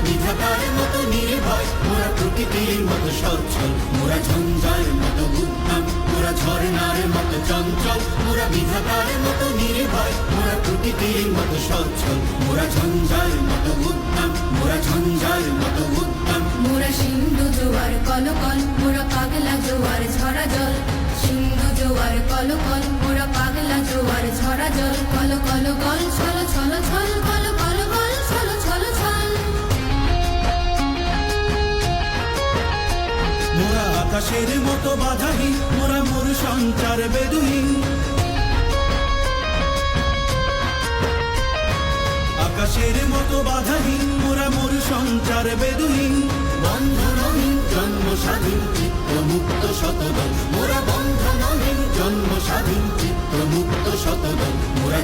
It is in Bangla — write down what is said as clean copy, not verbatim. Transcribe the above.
বিধাতার মতো নির্ভয়, মোরা প্রকৃতির মতো সচ্ছল, মোরা ঝঞ্ঝার মতো উদ্যম, মোরা ঝর্ণার মতো চঞ্চল, মোরা বিধাতার মতো নির্ভয়, মোরা প্রকৃতির মতো সচ্ছল, মোরা ঝঞ্ঝার মতো উদ্যম, মোরা ঝঞ্ঝার মতো উদ্যম। মোরা সিন্ধু জোয়ার কলকল, মোরা পাগলা জোয়ার ঝরা জল, সিন্ধু জোয়ার কলকল, মোরা পাগলা জোয়ার ঝরা জল, কল কল গল ছল ছল ছল, কল কল গল ছল ছল ছল। মোরা আকাশের মতো বাধাহীন, মোরা মরু সঞ্চার বেদুহীন, আকাশের মতো বাধাহীন, মোরা মরু সঞ্চার বেদুহীন। বন্ধনহীন জন্ম স্বাধীন চিত্ত মুক্ত শতদল, মোরা বন্ধনহীন জন্ম স্বাধীন চিত্ত মুক্ত শতদল, মোরা